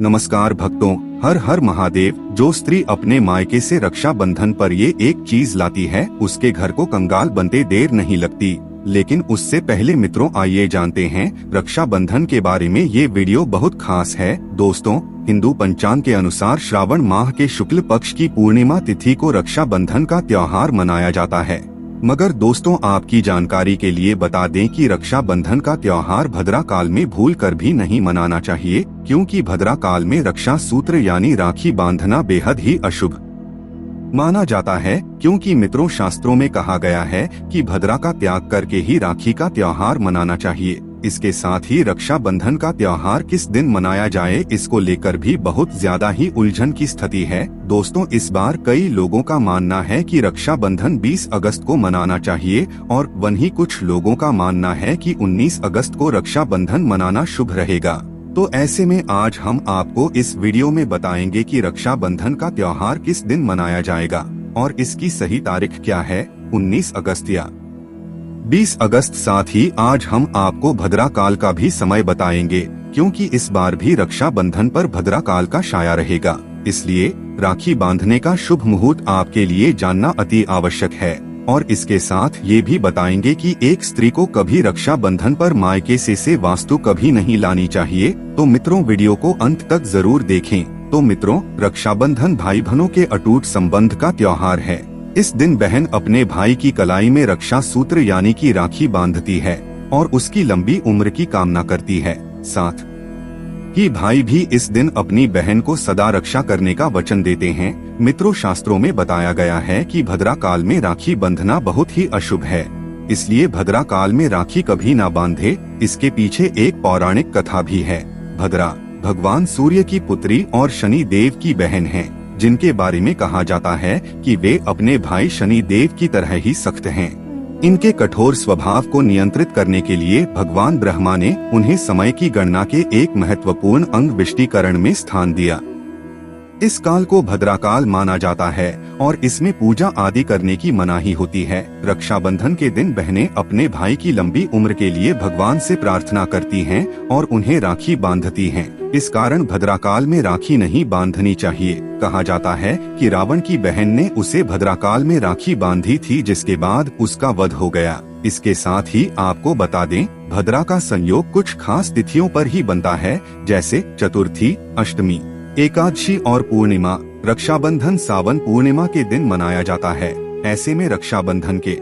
नमस्कार भक्तों, हर हर महादेव। जो स्त्री अपने मायके से रक्षा बंधन पर ये एक चीज लाती है, उसके घर को कंगाल बनते देर नहीं लगती। लेकिन उससे पहले मित्रों, आइए जानते हैं रक्षा बंधन के बारे में। ये वीडियो बहुत खास है दोस्तों। हिंदू पंचांग के अनुसार श्रावण माह के शुक्ल पक्ष की पूर्णिमा तिथि को रक्षा बंधन का त्योहार मनाया जाता है। मगर दोस्तों, आपकी जानकारी के लिए बता दें कि रक्षा बंधन का त्योहार भद्रा काल में भूल कर भी नहीं मनाना चाहिए, क्योंकि भद्रा काल में रक्षा सूत्र यानी राखी बांधना बेहद ही अशुभ माना जाता है। क्योंकि मित्रों, शास्त्रों में कहा गया है कि भद्रा का त्याग करके ही राखी का त्योहार मनाना चाहिए। इसके साथ ही रक्षा बंधन का त्योहार किस दिन मनाया जाए, इसको लेकर भी बहुत ज्यादा ही उलझन की स्थिति है दोस्तों। इस बार कई लोगों का मानना है कि रक्षा बंधन 20 अगस्त को मनाना चाहिए और वहीं कुछ लोगों का मानना है कि 19 अगस्त को रक्षा बंधन मनाना शुभ रहेगा। तो ऐसे में आज हम आपको इस वीडियो में बताएंगे कि रक्षा बंधन का त्योहार किस दिन मनाया जाएगा और इसकी सही तारीख क्या है, 19 अगस्त या 20 अगस्त। साथ ही आज हम आपको भद्रा काल का भी समय बताएंगे, क्योंकि इस बार भी रक्षा बंधन पर भद्रा काल का छाया रहेगा। इसलिए राखी बांधने का शुभ मुहूर्त आपके लिए जानना अति आवश्यक है। और इसके साथ ये भी बताएंगे कि एक स्त्री को कभी रक्षा बंधन पर मायके से वास्तु कभी नहीं लानी चाहिए। तो मित्रों, वीडियो को अंत तक जरूर देखें। तो मित्रों, रक्षाबंधन भाई बहनों के अटूट संबंध का त्योहार है। इस दिन बहन अपने भाई की कलाई में रक्षा सूत्र यानी कि राखी बांधती है और उसकी लंबी उम्र की कामना करती है। साथ ही भाई भी इस दिन अपनी बहन को सदा रक्षा करने का वचन देते हैं। मित्रों, शास्त्रों में बताया गया है कि भद्रा काल में राखी बंधना बहुत ही अशुभ है, इसलिए भद्रा काल में राखी कभी ना बांधे। इसके पीछे एक पौराणिक कथा भी है। भद्रा भगवान सूर्य की पुत्री और शनि देव की बहन है, जिनके बारे में कहा जाता है कि वे अपने भाई शनि देव की तरह ही सख्त हैं। इनके कठोर स्वभाव को नियंत्रित करने के लिए भगवान ब्रह्मा ने उन्हें समय की गणना के एक महत्वपूर्ण अंग विष्टिकरण में स्थान दिया। इस काल को भद्रा काल माना जाता है और इसमें पूजा आदि करने की मनाही होती है। रक्षाबंधन के दिन बहनें अपने भाई की लंबी उम्र के लिए भगवान से प्रार्थना करती हैं और उन्हें राखी बांधती हैं। इस कारण भद्रा काल में राखी नहीं बांधनी चाहिए। कहा जाता है कि रावण की बहन ने उसे भद्रा काल में राखी बांधी थी, जिसके बाद उसका वध हो गया। इसके साथ ही आपको बता दें, भद्रा का संयोग कुछ खास तिथियों पर ही बनता है, जैसे चतुर्थी, अष्टमी, एकादशी और पूर्णिमा। रक्षाबंधन सावन पूर्णिमा के दिन मनाया जाता है। ऐसे में रक्षाबंधन के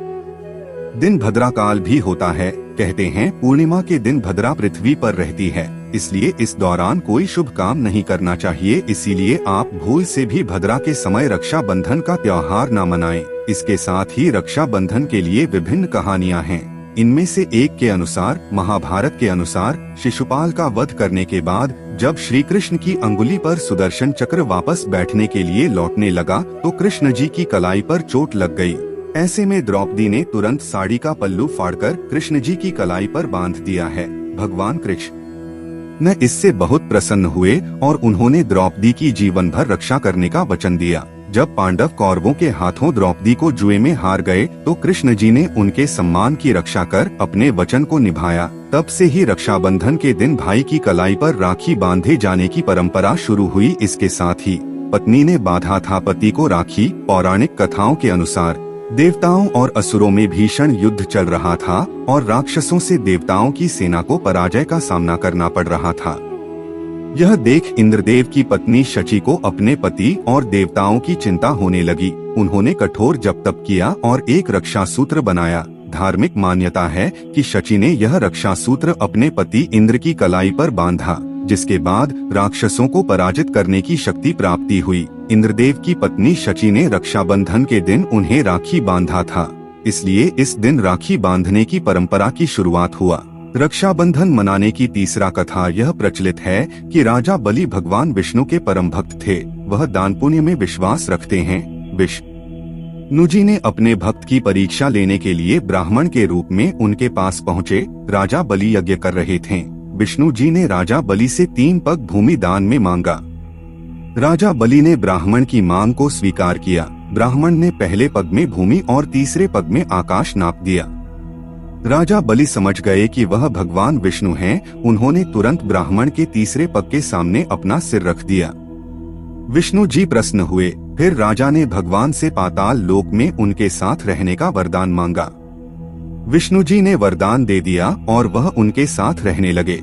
दिन भद्रा काल भी होता है। कहते हैं पूर्णिमा के दिन भद्रा पृथ्वी पर रहती है, इसलिए इस दौरान कोई शुभ काम नहीं करना चाहिए। इसीलिए आप भूल से भी भद्रा के समय रक्षा बंधन का त्योहार न मनाएं। इसके साथ ही रक्षा बंधन के लिए विभिन्न कहानियां हैं। इनमें से एक के अनुसार, महाभारत के अनुसार, शिशुपाल का वध करने के बाद जब श्री कृष्ण की अंगुली पर सुदर्शन चक्र वापस बैठने के लिए लौटने लगा तो कृष्ण जी की कलाई पर चोट लग गई। ऐसे में द्रौपदी ने तुरंत साड़ी का पल्लू फाड़कर कृष्ण जी की कलाई पर बांध दिया है। भगवान कृष्ण न इससे बहुत प्रसन्न हुए और उन्होंने द्रौपदी की जीवन भर रक्षा करने का वचन दिया। जब पांडव कौरवों के हाथों द्रौपदी को जुए में हार गए तो कृष्ण जी ने उनके सम्मान की रक्षा कर अपने वचन को निभाया। तब से ही रक्षाबंधन के दिन भाई की कलाई पर राखी बांधे जाने की परंपरा शुरू हुई। इसके साथ ही पत्नी ने बांधा था पति को राखी। पौराणिक कथाओं के अनुसार देवताओं और असुरों में भीषण युद्ध चल रहा था और राक्षसों से देवताओं की सेना को पराजय का सामना करना पड़ रहा था। यह देख इंद्रदेव की पत्नी शची को अपने पति और देवताओं की चिंता होने लगी। उन्होंने कठोर जप तप किया और एक रक्षा सूत्र बनाया। धार्मिक मान्यता है कि शची ने यह रक्षा सूत्र अपने पति इंद्र की कलाई पर बांधा, जिसके बाद राक्षसों को पराजित करने की शक्ति प्राप्ति हुई। इंद्रदेव की पत्नी शची ने रक्षाबंधन के दिन उन्हें राखी बांधा था, इसलिए इस दिन राखी बांधने की परंपरा की शुरुआत हुआ। रक्षाबंधन मनाने की तीसरा कथा यह प्रचलित है कि राजा बलि भगवान विष्णु के परम भक्त थे। वह दान पुण्य में विश्वास रखते हैं। विष्णु जी ने अपने भक्त की परीक्षा लेने के लिए ब्राह्मण के रूप में उनके पास पहुँचे। राजा बलि यज्ञ कर रहे थे। विष्णु जी ने राजा बलि से 3 पग भूमि दान में मांगा। राजा बलि ने ब्राह्मण की मांग को स्वीकार किया। ब्राह्मण ने पहले पग में भूमि और तीसरे पग में आकाश नाप दिया। राजा बलि समझ गए कि वह भगवान विष्णु हैं। उन्होंने तुरंत ब्राह्मण के तीसरे पग के सामने अपना सिर रख दिया। विष्णु जी प्रसन्न हुए। फिर राजा ने भगवान से पाताल लोक में उनके साथ रहने का वरदान मांगा। विष्णु जी ने वरदान दे दिया और वह उनके साथ रहने लगे।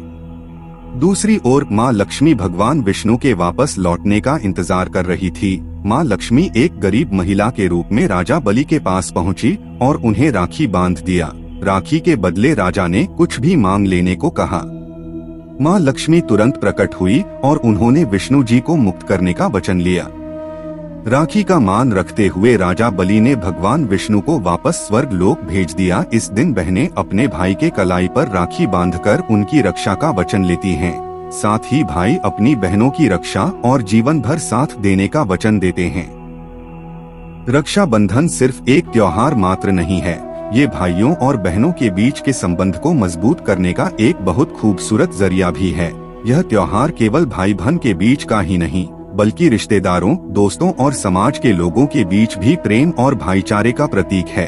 दूसरी ओर माँ लक्ष्मी भगवान विष्णु के वापस लौटने का इंतजार कर रही थी। माँ लक्ष्मी एक गरीब महिला के रूप में राजा बलि के पास पहुंची और उन्हें राखी बांध दिया। राखी के बदले राजा ने कुछ भी मांग लेने को कहा। माँ लक्ष्मी तुरंत प्रकट हुई और उन्होंने विष्णु जी को मुक्त करने का वचन लिया। राखी का मान रखते हुए राजा बलि ने भगवान विष्णु को वापस स्वर्ग लोक भेज दिया। इस दिन बहनें अपने भाई के कलाई पर राखी बांधकर उनकी रक्षा का वचन लेती हैं। साथ ही भाई अपनी बहनों की रक्षा और जीवन भर साथ देने का वचन देते हैं। रक्षाबंधन सिर्फ एक त्योहार मात्र नहीं है, ये भाइयों और बहनों के बीच के संबंध को मजबूत करने का एक बहुत खूबसूरत जरिया भी है। यह त्योहार केवल भाई बहन के बीच का ही नहीं, बल्कि रिश्तेदारों, दोस्तों और समाज के लोगों के बीच भी प्रेम और भाईचारे का प्रतीक है।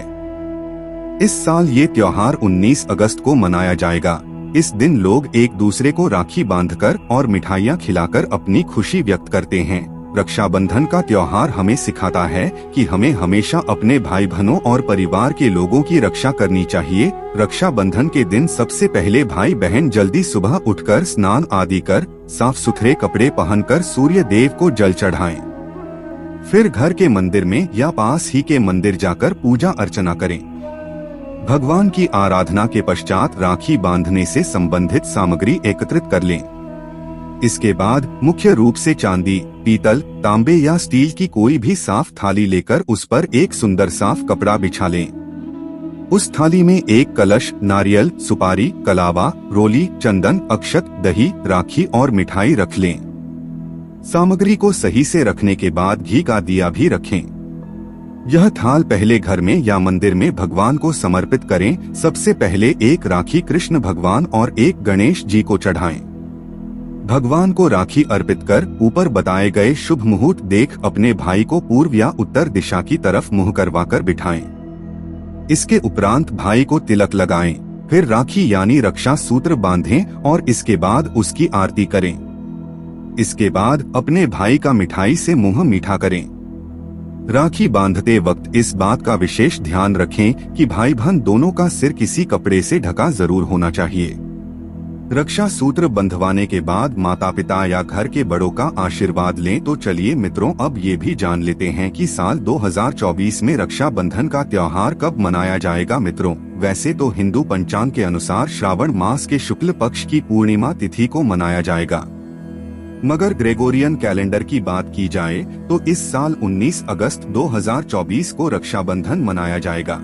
इस साल ये त्योहार 19 अगस्त को मनाया जाएगा। इस दिन लोग एक दूसरे को राखी बांधकर और मिठाइयाँ खिलाकर अपनी खुशी व्यक्त करते हैं। रक्षाबंधन का त्योहार हमें सिखाता है कि हमें हमेशा अपने भाई बहनों और परिवार के लोगों की रक्षा करनी चाहिए। रक्षाबंधन के दिन सबसे पहले भाई बहन जल्दी सुबह उठकर स्नान आदि कर साफ सुथरे कपड़े पहनकर सूर्य देव को जल चढ़ाएं। फिर घर के मंदिर में या पास ही के मंदिर जाकर पूजा अर्चना करें। भगवान की आराधना के पश्चात राखी बांधने से संबंधित सामग्री एकत्रित कर लें। इसके बाद मुख्य रूप से चांदी, पीतल, तांबे या स्टील की कोई भी साफ थाली लेकर उस पर एक सुंदर साफ कपड़ा बिछा लें। उस थाली में एक कलश, नारियल, सुपारी, कलावा, रोली, चंदन, अक्षत, दही, राखी और मिठाई रख लें। सामग्री को सही से रखने के बाद घी का दिया भी रखें। यह थाल पहले घर में या मंदिर में भगवान को समर्पित करें। सबसे पहले एक राखी कृष्ण भगवान और एक गणेश जी को चढ़ाएं। भगवान को राखी अर्पित कर ऊपर बताए गए शुभ मुहूर्त देख अपने भाई को पूर्व या उत्तर दिशा की तरफ मुंह करवाकर बिठाएं। इसके उपरांत भाई को तिलक लगाएं, फिर राखी यानी रक्षा सूत्र बांधें और इसके बाद उसकी आरती करें। इसके बाद अपने भाई का मिठाई से मुंह मीठा करें। राखी बांधते वक्त इस बात का विशेष ध्यान रखें कि भाई बहन दोनों का सिर किसी कपड़े से ढका जरूर होना चाहिए। रक्षा सूत्र बंधवाने के बाद माता पिता या घर के बड़ों का आशीर्वाद लें। तो चलिए मित्रों, अब ये भी जान लेते हैं कि साल 2024 में रक्षाबंधन का त्योहार कब मनाया जाएगा। मित्रों, वैसे तो हिंदू पंचांग के अनुसार श्रावण मास के शुक्ल पक्ष की पूर्णिमा तिथि को मनाया जाएगा, मगर ग्रेगोरियन कैलेंडर की बात की जाए तो इस साल 19 अगस्त 2024 को रक्षाबंधन मनाया जाएगा।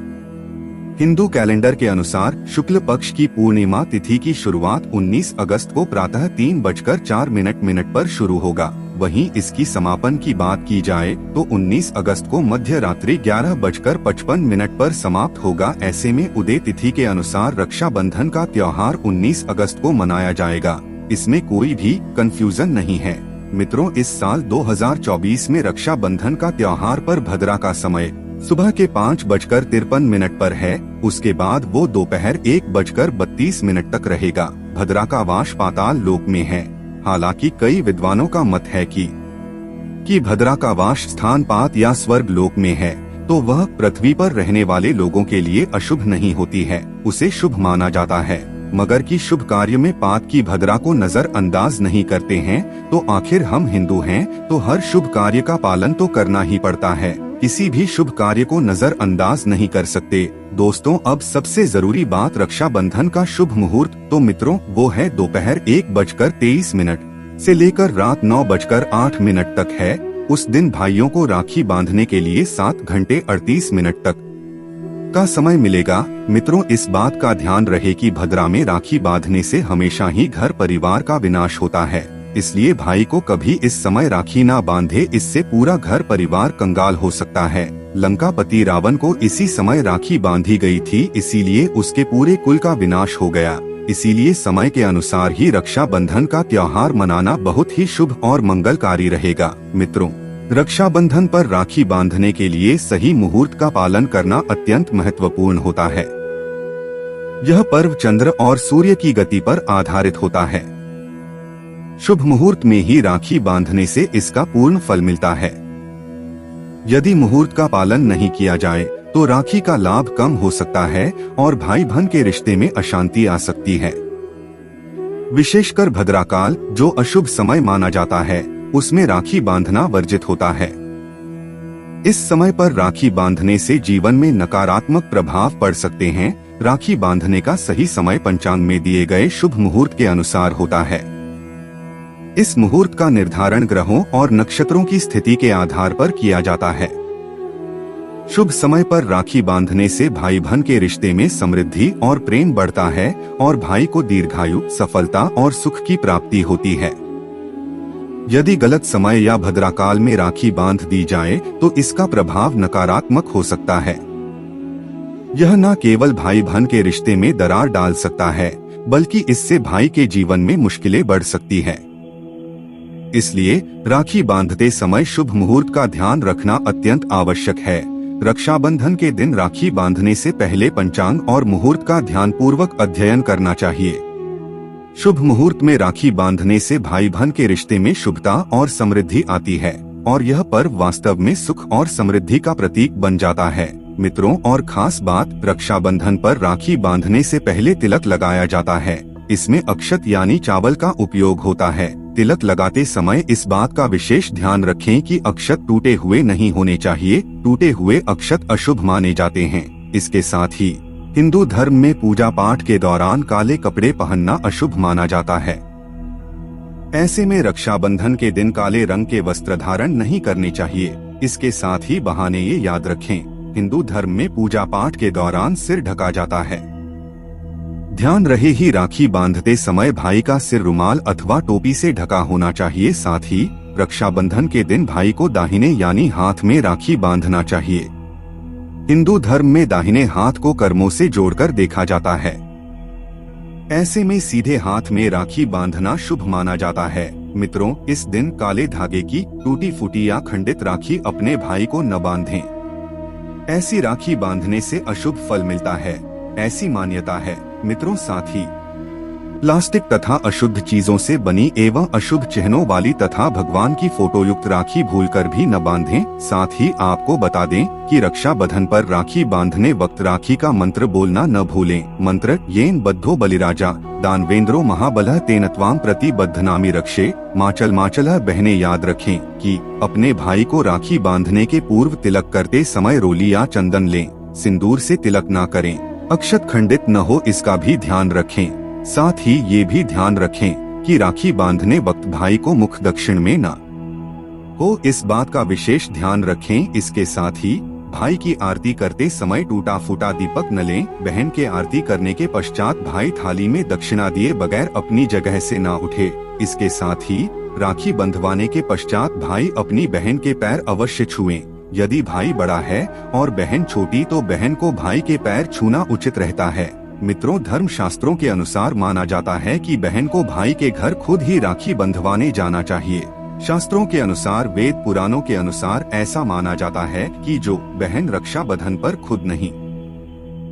हिंदू कैलेंडर के अनुसार शुक्ल पक्ष की पूर्णिमा तिथि की शुरुआत 19 अगस्त को प्रातः 3:04 पर शुरू होगा। वहीं इसकी समापन की बात की जाए तो 19 अगस्त को मध्य रात्रि 11:55 पर समाप्त होगा। ऐसे में उदय तिथि के अनुसार रक्षाबंधन का त्योहार 19 अगस्त को मनाया जाएगा। इसमें कोई भी कंफ्यूजन नहीं है। मित्रों, इस साल 2024 में रक्षाबंधन का त्योहार पर भद्रा का समय सुबह के 5:53 पर है। उसके बाद वो दोपहर 1:32 तक रहेगा। भद्रा का वास पाताल लोक में है। हालांकि कई विद्वानों का मत है कि भद्रा का वास स्थान पात या स्वर्ग लोक में है, तो वह पृथ्वी पर रहने वाले लोगों के लिए अशुभ नहीं होती है, उसे शुभ माना जाता है। मगर की शुभ कार्य में पात की भद्रा को नजर अंदाज नहीं करते हैं। तो आखिर हम हिंदू हैं, तो हर शुभ कार्य का पालन तो करना ही पड़ता है। किसी भी शुभ कार्य को नजर अंदाज नहीं कर सकते। दोस्तों, अब सबसे जरूरी बात रक्षाबंधन का शुभ मुहूर्त। तो मित्रों, वो है दोपहर 1:23 से लेकर रात 9:08 तक है। उस दिन भाइयों को राखी बांधने के लिए 7:38 तक का समय मिलेगा। मित्रों, इस बात का ध्यान रहे कि भद्रा में राखी बांधने से हमेशा ही घर परिवार का विनाश होता है। इसलिए भाई को कभी इस समय राखी ना बांधे, इससे पूरा घर परिवार कंगाल हो सकता है। लंकापति रावण को इसी समय राखी बांधी गई थी, इसीलिए उसके पूरे कुल का विनाश हो गया। इसीलिए समय के अनुसार ही रक्षाबंधन का त्योहार मनाना बहुत ही शुभ और मंगलकारी रहेगा। मित्रों, रक्षाबंधन पर राखी बांधने के लिए सही मुहूर्त का पालन करना अत्यंत महत्वपूर्ण होता है। यह पर्व चंद्र और सूर्य की गति पर आधारित होता है। शुभ मुहूर्त में ही राखी बांधने से इसका पूर्ण फल मिलता है। यदि मुहूर्त का पालन नहीं किया जाए तो राखी का लाभ कम हो सकता है और भाई बहन के रिश्ते में अशांति आ सकती है। विशेषकर भद्राकाल, जो अशुभ समय माना जाता है, उसमें राखी बांधना वर्जित होता है। इस समय पर राखी बांधने से जीवन में नकारात्मक प्रभाव पड़ सकते हैं। राखी बांधने का सही समय पंचांग में दिए गए शुभ मुहूर्त के अनुसार होता है। इस मुहूर्त का निर्धारण ग्रहों और नक्षत्रों की स्थिति के आधार पर किया जाता है। शुभ समय पर राखी बांधने से भाई बहन के रिश्ते में समृद्धि और प्रेम बढ़ता है और भाई को दीर्घायु, सफलता और सुख की प्राप्ति होती है। यदि गलत समय या भद्राकाल में राखी बांध दी जाए तो इसका प्रभाव नकारात्मक हो सकता है। यह न केवल भाई बहन के रिश्ते में दरार डाल सकता है, बल्कि इससे भाई के जीवन में मुश्किलें बढ़ सकती है। इसलिए राखी बांधते समय शुभ मुहूर्त का ध्यान रखना अत्यंत आवश्यक है। रक्षाबंधन के दिन राखी बांधने से पहले पंचांग और मुहूर्त का ध्यानपूर्वक अध्ययन करना चाहिए। शुभ मुहूर्त में राखी बांधने से भाई बहन के रिश्ते में शुभता और समृद्धि आती है और यह पर्व वास्तव में सुख और समृद्धि का प्रतीक बन जाता है। मित्रों, और खास बात, रक्षाबंधन पर राखी बांधने से पहले तिलक लगाया जाता है। इसमें अक्षत यानी चावल का उपयोग होता है। तिलक लगाते समय इस बात का विशेष ध्यान रखें कि अक्षत टूटे हुए नहीं होने चाहिए। टूटे हुए अक्षत अशुभ माने जाते हैं। इसके साथ ही हिंदू धर्म में पूजा पाठ के दौरान काले कपड़े पहनना अशुभ माना जाता है। ऐसे में रक्षाबंधन के दिन काले रंग के वस्त्र धारण नहीं करने चाहिए। इसके साथ ही बहाने ये याद रखें, हिंदू धर्म में पूजा पाठ के दौरान सिर ढका जाता है। ध्यान रहे ही राखी बांधते समय भाई का सिर रुमाल अथवा टोपी से ढका होना चाहिए। साथ ही रक्षाबंधन के दिन भाई को दाहिने यानी हाथ में राखी बांधना चाहिए। हिंदू धर्म में दाहिने हाथ को कर्मों से जोड़कर देखा जाता है। ऐसे में सीधे हाथ में राखी बांधना शुभ माना जाता है। मित्रों, इस दिन काले धागे की टूटी फूटी या खंडित राखी अपने भाई को न बांधें। ऐसी राखी बांधने से अशुभ फल मिलता है, ऐसी मान्यता है। मित्रों, साथ ही प्लास्टिक तथा अशुद्ध चीजों से बनी एवं अशुभ चिन्हों वाली तथा भगवान की फोटो युक्त राखी भूलकर भी न बांधें। साथ ही आपको बता दें कि रक्षाबंधन पर राखी बांधने वक्त राखी का मंत्र बोलना न भूलें। मंत्र येन बद्धो बलिराजा दानवेंद्रो महाबलः तेनत्वाम प्रति बद्धनामी रक्षे माचल माचलः। बहनें याद रखें कि अपने भाई को राखी बांधने के पूर्व तिलक करते समय रोली या चंदन लें। सिंदूर से तिलक ना करें। अक्षत खंडित न हो, इसका भी ध्यान रखें। साथ ही ये भी ध्यान रखें कि राखी बांधने वक्त भाई को मुख दक्षिण में न हो, इस बात का विशेष ध्यान रखें। इसके साथ ही भाई की आरती करते समय टूटा फूटा दीपक न लें। बहन के आरती करने के पश्चात भाई थाली में दक्षिणा दिए बगैर अपनी जगह से ना उठे। इसके साथ ही राखी बंधवाने के पश्चात भाई अपनी बहन के पैर अवश्य छुएं। यदि भाई बड़ा है और बहन छोटी तो बहन को भाई के पैर छूना उचित रहता है। मित्रों, धर्म शास्त्रों के अनुसार माना जाता है कि बहन को भाई के घर खुद ही राखी बंधवाने जाना चाहिए। शास्त्रों के अनुसार, वेद पुराणों के अनुसार ऐसा माना जाता है कि जो बहन रक्षा बंधन पर खुद नहीं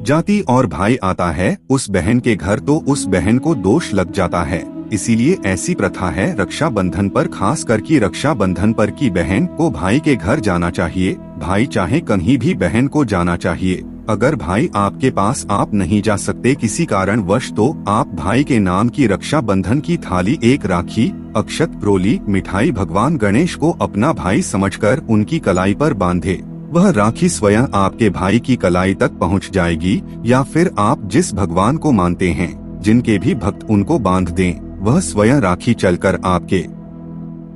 जाती और भाई आता है उस बहन के घर, तो उस बहन को दोष लग जाता है। इसीलिए ऐसी प्रथा है रक्षा बंधन पर, खास करके रक्षा बंधन पर की बहन को भाई के घर जाना चाहिए। भाई चाहे कहीं भी बहन को जाना चाहिए। अगर भाई आपके पास आप नहीं जा सकते किसी कारणवश, तो आप भाई के नाम की रक्षा बंधन की थाली, एक राखी, अक्षत, रोली, मिठाई भगवान गणेश को अपना भाई समझकर उनकी कलाई पर बांधे। वह राखी स्वयं आपके भाई की कलाई तक पहुंच जाएगी, या फिर आप जिस भगवान को मानते हैं, जिनके भी भक्त, उनको बांध दें। वह स्वयं राखी चलकर आपके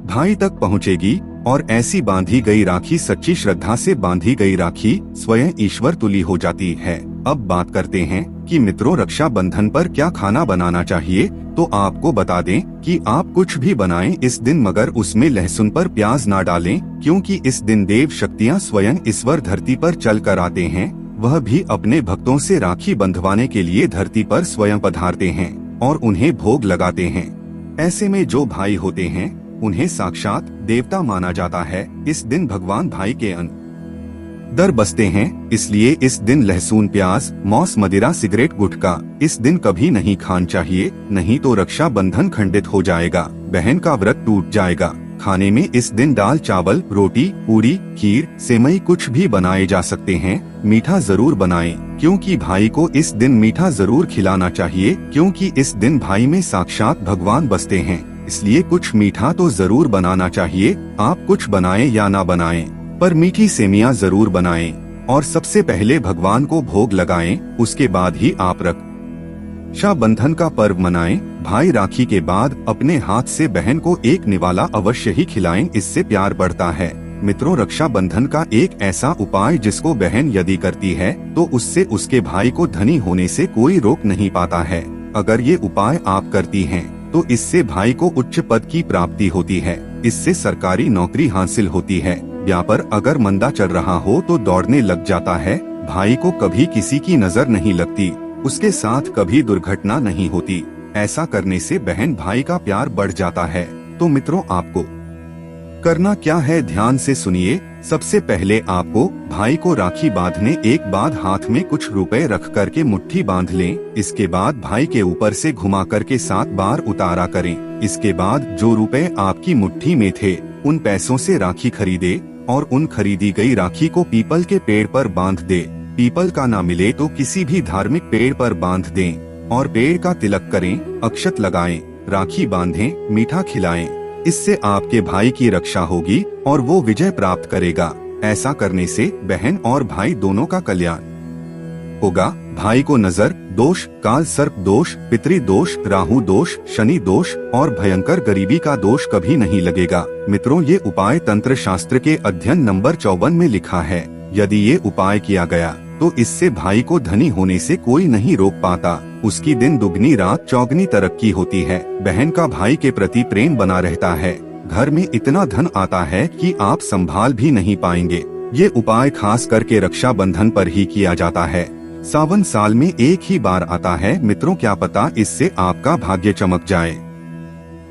भाई तक पहुंचेगी और ऐसी बांधी गई राखी, सच्ची श्रद्धा से बांधी गई राखी स्वयं ईश्वर तुल्य हो जाती है। अब बात करते हैं कि मित्रों, रक्षा बंधन पर क्या खाना बनाना चाहिए। तो आपको बता दें कि आप कुछ भी बनाएं इस दिन, मगर उसमें लहसुन पर प्याज ना डालें, क्योंकि इस दिन देव शक्तियां स्वयं ईश्वर धरती पर चल कर आते हैं। वह भी अपने भक्तों से राखी बंधवाने के लिए धरती पर स्वयं पधारते हैं और उन्हें भोग लगाते हैं। ऐसे में जो भाई होते हैं उन्हें साक्षात देवता माना जाता है। इस दिन भगवान भाई के अन्न दर बसते हैं, इसलिए इस दिन लहसुन, प्याज, मौस, मदिरा, सिगरेट, गुटखा इस दिन कभी नहीं खाना चाहिए, नहीं तो रक्षा बंधन खंडित हो जाएगा, बहन का व्रत टूट जाएगा। खाने में इस दिन दाल, चावल, रोटी, पूरी, खीर, सेवई कुछ भी बनाए जा सकते हैं। मीठा जरूर बनाएं, क्योंकि भाई को इस दिन मीठा जरूर खिलाना चाहिए, क्योंकि इस दिन भाई में साक्षात भगवान बसते हैं, इसलिए कुछ मीठा तो जरूर बनाना चाहिए। आप कुछ बनाएं या ना बनाएं, पर मीठी सेमियां जरूर बनाएं और सबसे पहले भगवान को भोग लगाएं, उसके बाद ही आप रक्षा बंधन का पर्व मनाएं। भाई राखी के बाद अपने हाथ से बहन को एक निवाला अवश्य ही खिलाएं, इससे प्यार बढ़ता है। मित्रों, रक्षा बंधन का एक ऐसा उपाय जिसको बहन यदि करती है तो उससे उसके भाई को धनी होने से कोई रोक नहीं पाता है। अगर ये उपाय आप करती हैं तो इससे भाई को उच्च पद की प्राप्ति होती है, इससे सरकारी नौकरी हासिल होती है। व्यापार अगर मंदा चल रहा हो तो दौड़ने लग जाता है। भाई को कभी किसी की नजर नहीं लगती, उसके साथ कभी दुर्घटना नहीं होती। ऐसा करने से बहन भाई का प्यार बढ़ जाता है। तो मित्रों, आपको करना क्या है, ध्यान से सुनिए। सबसे पहले आपको भाई को राखी बांधने एक बाद हाथ में कुछ रुपए रख करके मुट्ठी बांध लें। इसके बाद भाई के ऊपर से घुमा करके 7 बार उतारा करें। इसके बाद जो रुपए आपकी मुट्ठी में थे उन पैसों से राखी खरीदे और उन खरीदी गई राखी को पीपल के पेड़ पर बांध दे। पीपल का ना मिले तो किसी भी धार्मिक पेड़ पर बांध दें और पेड़ का तिलक करें, अक्षत लगाएं, राखी बांधें, मीठा खिलाएं। इससे आपके भाई की रक्षा होगी और वो विजय प्राप्त करेगा। ऐसा करने से बहन और भाई दोनों का कल्याण होगा। भाई को नजर दोष, काल सर्प दोष, पितृ दोष, राहु दोष, शनि दोष और भयंकर गरीबी का दोष कभी नहीं लगेगा। मित्रों, ये उपाय तंत्र शास्त्र के अध्ययन नंबर 54 में लिखा है। यदि ये उपाय किया गया तो इससे भाई को धनी होने से कोई नहीं रोक पाता। उसकी दिन दुगनी रात चौगनी तरक्की होती है। बहन का भाई के प्रति प्रेम बना रहता है। घर में इतना धन आता है कि आप संभाल भी नहीं पाएंगे। ये उपाय खास करके रक्षा बंधन पर ही किया जाता है। सावन साल में एक ही बार आता है। मित्रों, क्या पता इससे आपका भाग्य चमक जाए।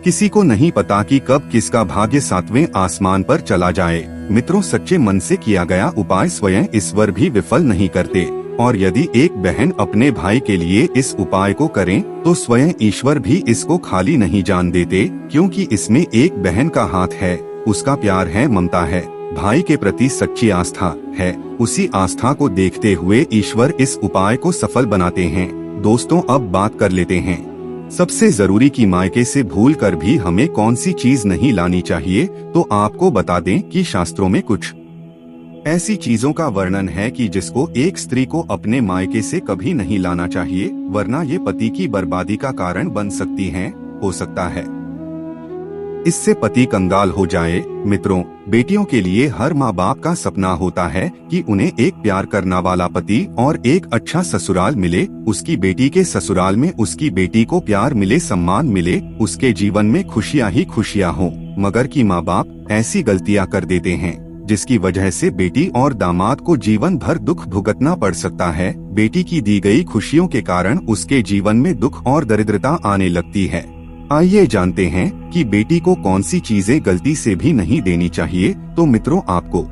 किसी को नहीं पता कि कब किसका भाग्य 7वें आसमान पर चला जाए। मित्रों, सच्चे मन से किया गया उपाय स्वयं ईश्वर भी विफल नहीं करते। और यदि एक बहन अपने भाई के लिए इस उपाय को करें तो स्वयं ईश्वर भी इसको खाली नहीं जान देते, क्योंकि इसमें एक बहन का हाथ है, उसका प्यार है, ममता है, भाई के प्रति सच्ची आस्था है। उसी आस्था को देखते हुए ईश्वर इस उपाय को सफल बनाते हैं। दोस्तों, अब बात कर लेते हैं सबसे जरूरी कि मायके से भूल कर भी हमें कौन सी चीज नहीं लानी चाहिए। तो आपको बता दें कि शास्त्रों में कुछ ऐसी चीजों का वर्णन है कि जिसको एक स्त्री को अपने मायके से कभी नहीं लाना चाहिए, वरना ये पति की बर्बादी का कारण बन सकती हैं, हो सकता है इससे पति कंगाल हो जाए। मित्रों, बेटियों के लिए हर माँ बाप का सपना होता है कि उन्हें एक प्यार करने वाला पति और एक अच्छा ससुराल मिले। उसकी बेटी के ससुराल में उसकी बेटी को प्यार मिले, सम्मान मिले, उसके जीवन में खुशियाँ ही खुशियाँ हों। मगर की माँ बाप ऐसी गलतियाँ कर देते हैं जिसकी वजह से बेटी और दामाद को जीवन भर दुख भुगतना पड़ सकता है। बेटी की दी गई खुशियों के कारण उसके जीवन में दुख और दरिद्रता आने लगती है। आइए जानते हैं कि बेटी को कौन सी चीजें गलती से भी नहीं देनी चाहिए। तो मित्रों, आपको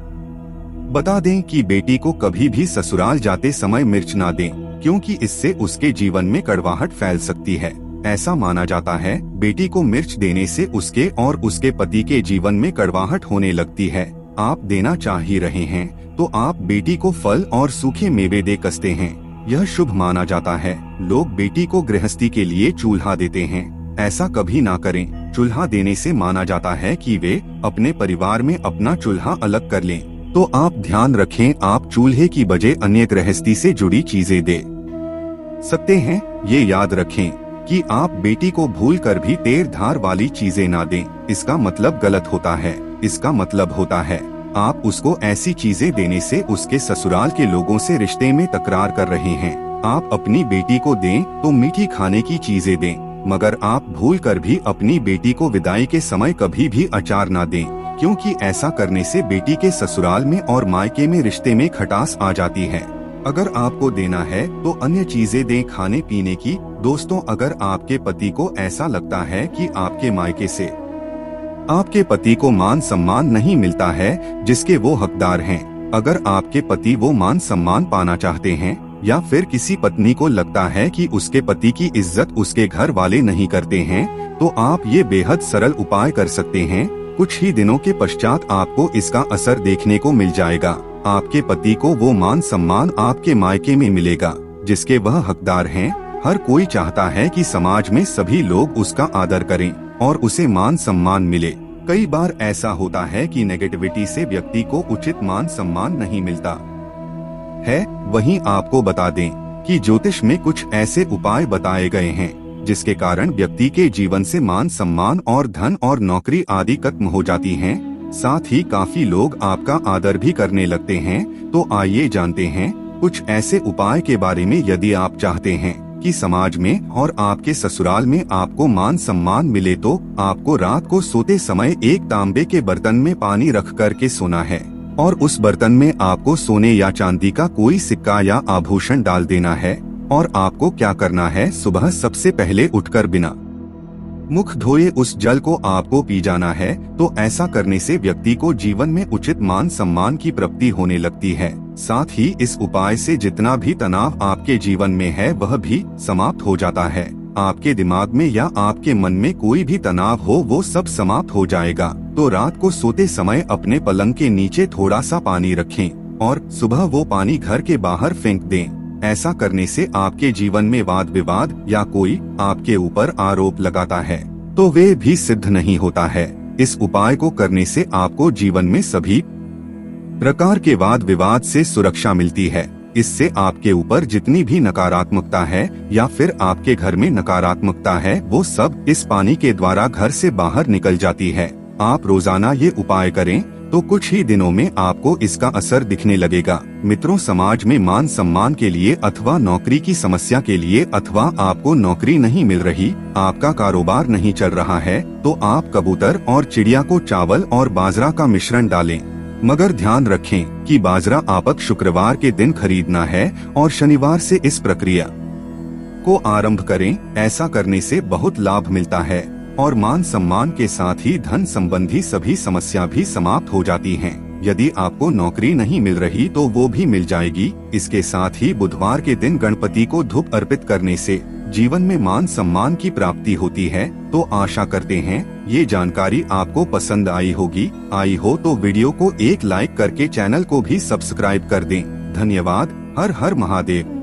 बता दें कि बेटी को कभी भी ससुराल जाते समय मिर्च ना दें, क्योंकि इससे उसके जीवन में कड़वाहट फैल सकती है। ऐसा माना जाता है बेटी को मिर्च देने से उसके और उसके पति के जीवन में कड़वाहट होने लगती है। आप देना चाह ही रहे हैं तो आप बेटी को फल और सूखे मेवे दे कसते हैं, यह शुभ माना जाता है। लोग बेटी को गृहस्थी के लिए चूल्हा देते हैं, ऐसा कभी ना करें। चूल्हा देने से माना जाता है कि वे अपने परिवार में अपना चूल्हा अलग कर लें। तो आप ध्यान रखें, आप चूल्हे की बजाय अन्य गृहस्थी से जुड़ी चीजें दे सकते हैं। ये याद रखें कि आप बेटी को भूल कर भी तेर धार वाली चीजें ना दें। इसका मतलब गलत होता है। इसका मतलब होता है आप उसको ऐसी चीजें देने से उसके ससुराल के लोगों से रिश्ते में तकरार कर रहे हैं। आप अपनी बेटी को दें तो मीठी खाने की चीजें दें, मगर आप भूल कर भी अपनी बेटी को विदाई के समय कभी भी अचार ना दें, क्योंकि ऐसा करने से बेटी के ससुराल में और मायके में रिश्ते में खटास आ जाती है। अगर आपको देना है तो अन्य चीजें दें खाने पीने की। दोस्तों, अगर आपके पति को ऐसा लगता है कि आपके मायके से आपके पति को मान सम्मान नहीं मिलता है जिसके वो हकदार हैं, अगर आपके पति वो मान सम्मान पाना चाहते हैं या फिर किसी पत्नी को लगता है कि उसके पति की इज्जत उसके घर वाले नहीं करते हैं, तो आप ये बेहद सरल उपाय कर सकते हैं। कुछ ही दिनों के पश्चात आपको इसका असर देखने को मिल जाएगा। आपके पति को वो मान सम्मान आपके मायके में मिलेगा जिसके वह हकदार हैं। हर कोई चाहता है कि समाज में सभी लोग उसका आदर करें और उसे मान सम्मान मिले। कई बार ऐसा होता है कि नेगेटिविटी से व्यक्ति को उचित मान सम्मान नहीं मिलता है। वहीं आपको बता दें कि ज्योतिष में कुछ ऐसे उपाय बताए गए हैं जिसके कारण व्यक्ति के जीवन से मान सम्मान और धन और नौकरी आदि खत्म हो जाती हैं। साथ ही काफी लोग आपका आदर भी करने लगते हैं। तो आइए जानते हैं कुछ ऐसे उपाय के बारे में। यदि आप चाहते हैं कि समाज में और आपके ससुराल में आपको मान सम्मान मिले, तो आपको रात को सोते समय एक तांबे के बर्तन में पानी रख कर के सोना है और उस बर्तन में आपको सोने या चांदी का कोई सिक्का या आभूषण डाल देना है। और आपको क्या करना है, सुबह सबसे पहले उठकर बिना मुख धोए उस जल को आपको पी जाना है। तो ऐसा करने से व्यक्ति को जीवन में उचित मान सम्मान की प्राप्ति होने लगती है। साथ ही इस उपाय से जितना भी तनाव आपके जीवन में है वह भी समाप्त हो जाता है। आपके दिमाग में या आपके मन में कोई भी तनाव हो वो सब समाप्त हो जाएगा। तो रात को सोते समय अपने पलंग के नीचे थोड़ा सा पानी रखें और सुबह वो पानी घर के बाहर फेंक दें। ऐसा करने से आपके जीवन में वाद विवाद या कोई आपके ऊपर आरोप लगाता है तो वे भी सिद्ध नहीं होता है। इस उपाय को करने से आपको जीवन में सभी प्रकार के वाद विवाद से सुरक्षा मिलती है। इससे आपके ऊपर जितनी भी नकारात्मकता है या फिर आपके घर में नकारात्मकता है वो सब इस पानी के द्वारा घर से बाहर निकल जाती है। आप रोजाना ये उपाय करें तो कुछ ही दिनों में आपको इसका असर दिखने लगेगा। मित्रों, समाज में मान सम्मान के लिए अथवा नौकरी की समस्या के लिए अथवा आपको नौकरी नहीं मिल रही, आपका कारोबार नहीं चल रहा है, तो आप कबूतर और चिड़िया को चावल और बाजरा का मिश्रण डालें। मगर ध्यान रखें कि बाजरा आपको शुक्रवार के दिन खरीदना है और शनिवार से इस प्रक्रिया को आरंभ करें। ऐसा करने से बहुत लाभ मिलता है और मान सम्मान के साथ ही धन संबंधी सभी समस्या भी समाप्त हो जाती हैं। यदि आपको नौकरी नहीं मिल रही तो वो भी मिल जाएगी। इसके साथ ही बुधवार के दिन गणपति को धूप अर्पित करने से जीवन में मान सम्मान की प्राप्ति होती है। तो आशा करते हैं ये जानकारी आपको पसंद आई होगी। आई हो तो वीडियो को एक लाइक करके चैनल को भी सब्सक्राइब कर दें। धन्यवाद। हर हर महादेव।